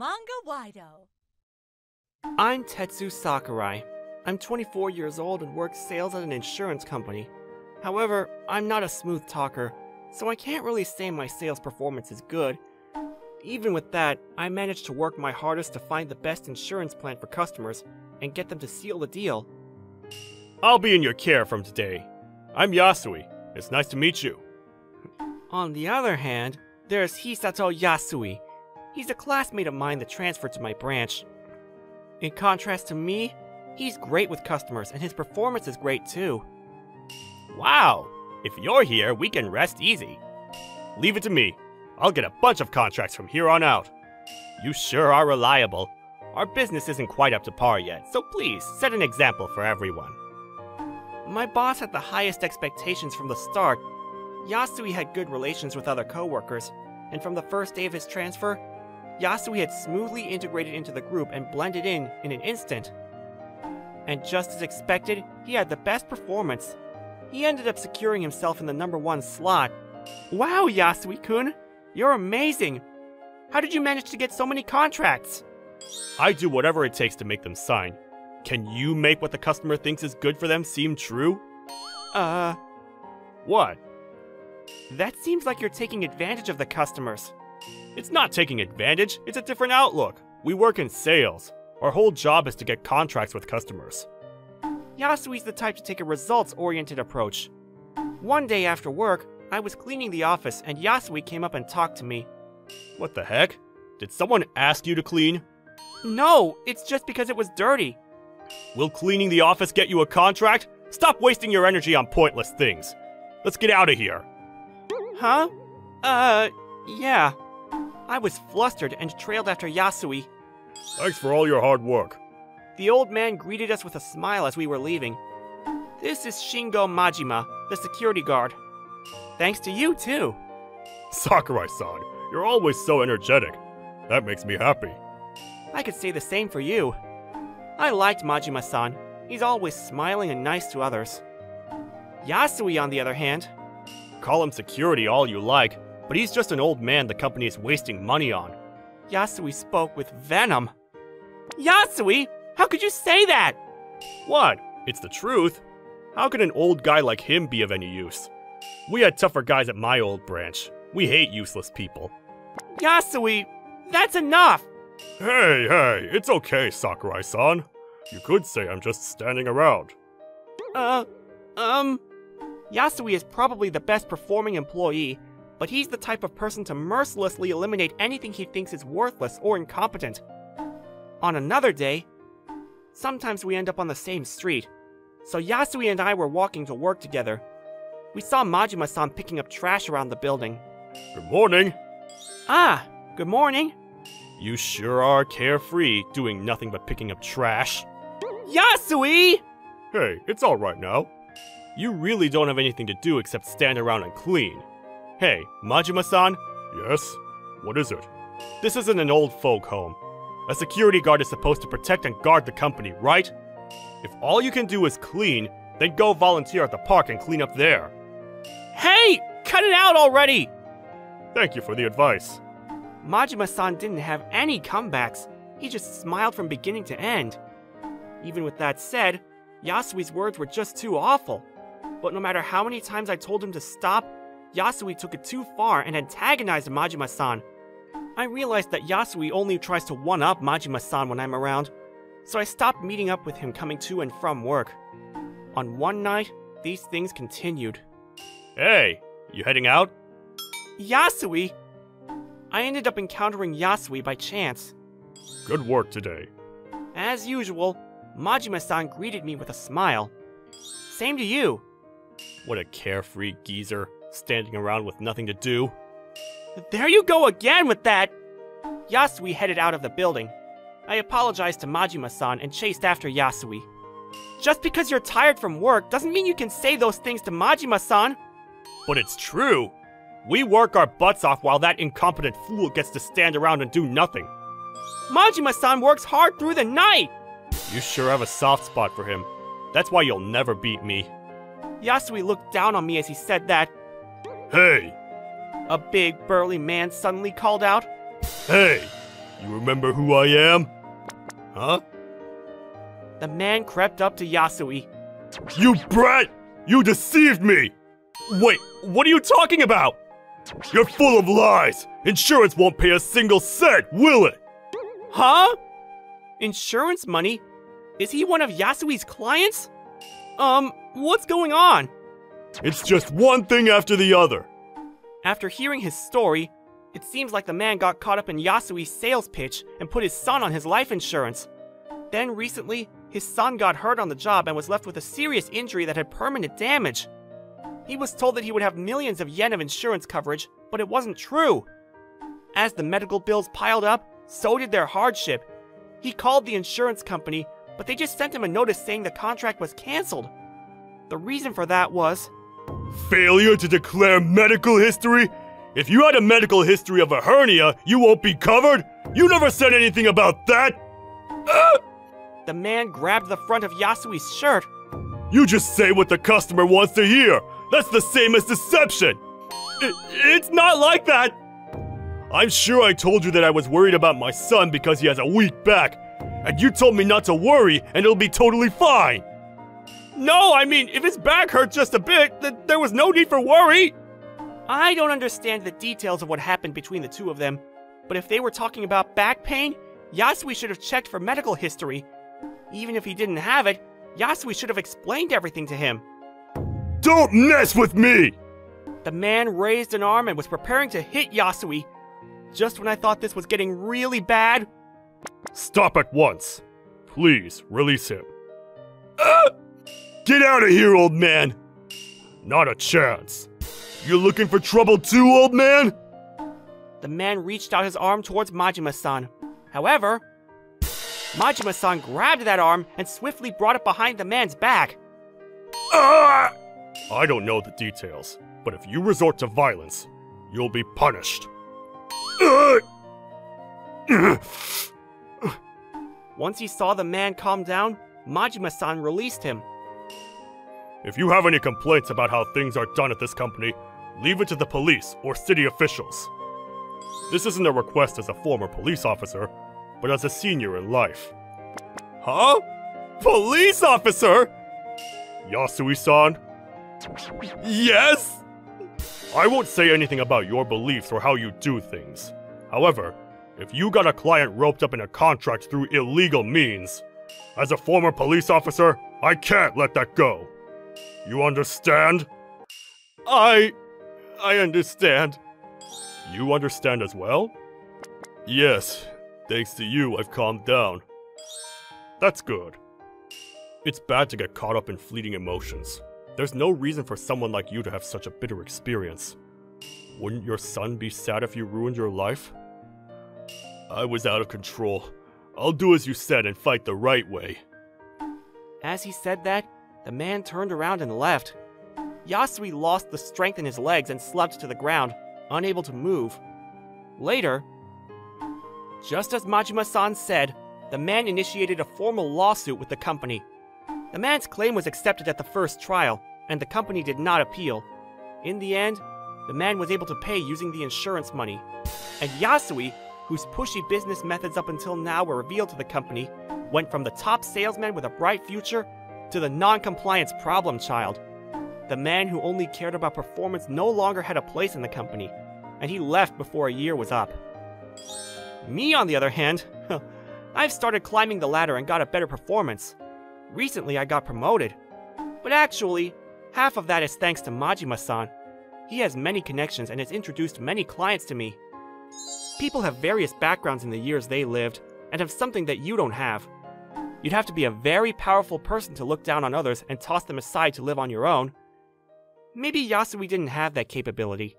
Manga-Waido. I'm Tetsu Sakurai. I'm 24 years old and work sales at an insurance company. However, I'm not a smooth talker, so I can't really say my sales performance is good. Even with that, I managed to work my hardest to find the best insurance plan for customers and get them to seal the deal. I'll be in your care from today. I'm Yasui. It's nice to meet you. On the other hand, there's Hisato Yasui. He's a classmate of mine that transferred to my branch. In contrast to me, he's great with customers and his performance is great too. Wow! If you're here, we can rest easy. Leave it to me. I'll get a bunch of contracts from here on out. You sure are reliable. Our business isn't quite up to par yet, so please set an example for everyone. My boss had the highest expectations from the start. Yasui had good relations with other coworkers, and from the first day of his transfer, Yasui had smoothly integrated into the group and blended in an instant. And just as expected, he had the best performance. He ended up securing himself in the #1 slot. Wow, Yasui-kun! You're amazing! How did you manage to get so many contracts? I do whatever it takes to make them sign. Can you make what the customer thinks is good for them seem true? What? That seems like you're taking advantage of the customers. It's not taking advantage, it's a different outlook. We work in sales. Our whole job is to get contracts with customers. Yasui's the type to take a results-oriented approach. One day after work, I was cleaning the office and Yasui came up and talked to me. What the heck? Did someone ask you to clean? No, it's just because it was dirty. Will cleaning the office get you a contract? Stop wasting your energy on pointless things. Let's get out of here. Huh? Yeah. I was flustered and trailed after Yasui. Thanks for all your hard work. The old man greeted us with a smile as we were leaving. This is Shingo Majima, the security guard. Thanks to you, too. Sakurai-san, you're always so energetic. That makes me happy. I could say the same for you. I liked Majima-san. He's always smiling and nice to others. Yasui, on the other hand... Call him security all you like, but he's just an old man the company is wasting money on. Yasui spoke with venom. Yasui! How could you say that? What? It's the truth. How could an old guy like him be of any use? We had tougher guys at my old branch. We hate useless people. Yasui! That's enough! Hey, it's okay, Sakurai-san. You could say I'm just standing around. Yasui is probably the best performing employee, but he's the type of person to mercilessly eliminate anything he thinks is worthless or incompetent. On another day, sometimes we end up on the same street, so Yasui and I were walking to work together. We saw Majima-san picking up trash around the building. Good morning. Ah, good morning. You sure are carefree, doing nothing but picking up trash. Yasui! Hey, it's alright now. You really don't have anything to do except stand around and clean. Hey, Majima-san? Yes? What is it? This isn't an old folk home. A security guard is supposed to protect and guard the company, right? If all you can do is clean, then go volunteer at the park and clean up there. Hey! Cut it out already! Thank you for the advice. Majima-san didn't have any comebacks. He just smiled from beginning to end. Even with that said, Yasui's words were just too awful. But no matter how many times I told him to stop, Yasui took it too far and antagonized Majima-san. I realized that Yasui only tries to one-up Majima-san when I'm around, so I stopped meeting up with him coming to and from work. On one night, these things continued. Hey, you heading out? Yasui! I ended up encountering Yasui by chance. Good work today. As usual, Majima-san greeted me with a smile. Same to you. What a carefree geezer, standing around with nothing to do. There you go again with that! Yasui headed out of the building. I apologized to Majima-san and chased after Yasui. Just because you're tired from work doesn't mean you can say those things to Majima-san. But it's true. We work our butts off while that incompetent fool gets to stand around and do nothing. Majima-san works hard through the night! You sure have a soft spot for him. That's why you'll never beat me. Yasui looked down on me as he said that. Hey! A big, burly man suddenly called out. Hey! You remember who I am? Huh? The man crept up to Yasui. You brat! You deceived me! Wait, what are you talking about? You're full of lies! Insurance won't pay a single cent, will it? Huh? Insurance money? Is he one of Yasui's clients? What's going on? It's just one thing after the other. After hearing his story, it seems like the man got caught up in Yasui's sales pitch and put his son on his life insurance. Then recently, his son got hurt on the job and was left with a serious injury that had permanent damage. He was told that he would have millions of yen of insurance coverage, but it wasn't true. As the medical bills piled up, so did their hardship. He called the insurance company, but they just sent him a notice saying the contract was cancelled. The reason for that was failure to declare medical history? If you had a medical history of a hernia, you won't be covered? You never said anything about that! The man grabbed the front of Yasui's shirt. You just say what the customer wants to hear! That's the same as deception! It's not like that! I'm sure I told you that I was worried about my son because he has a weak back, and you told me not to worry and it'll be totally fine! No, I mean, if his back hurt just a bit, there was no need for worry! I don't understand the details of what happened between the two of them, but if they were talking about back pain, Yasui should have checked for medical history. Even if he didn't have it, Yasui should have explained everything to him. Don't mess with me! The man raised an arm and was preparing to hit Yasui. Just when I thought this was getting really bad. Stop at once. Please, release him. Get out of here, old man! Not a chance. You looking for trouble too, old man? The man reached out his arm towards Majima-san. However, Majima-san grabbed that arm and swiftly brought it behind the man's back. I don't know the details, but if you resort to violence, you'll be punished. Once he saw the man calm down, Majima-san released him. If you have any complaints about how things are done at this company, leave it to the police or city officials. This isn't a request as a former police officer, but as a senior in life. Huh? Police officer? Yasui-san? Yes? I won't say anything about your beliefs or how you do things. However, if you got a client roped up in a contract through illegal means, as a former police officer, I can't let that go. You understand? I understand. You understand as well? Yes. Thanks to you, I've calmed down. That's good. It's bad to get caught up in fleeting emotions. There's no reason for someone like you to have such a bitter experience. Wouldn't your son be sad if you ruined your life? I was out of control. I'll do as you said and fight the right way. As he said that, the man turned around and left. Yasui lost the strength in his legs and slumped to the ground, unable to move. Later, just as Majima-san said, the man initiated a formal lawsuit with the company. The man's claim was accepted at the first trial, and the company did not appeal. In the end, the man was able to pay using the insurance money. And Yasui, whose pushy business methods up until now were revealed to the company, went from the top salesman with a bright future to the non-compliance problem child. The man who only cared about performance no longer had a place in the company, and he left before a year was up. Me, on the other hand, I've started climbing the ladder and got a better performance. Recently, I got promoted. But actually, half of that is thanks to Majima-san. He has many connections and has introduced many clients to me. People have various backgrounds in the years they lived, and have something that you don't have. You'd have to be a very powerful person to look down on others and toss them aside to live on your own. Maybe Yasui didn't have that capability.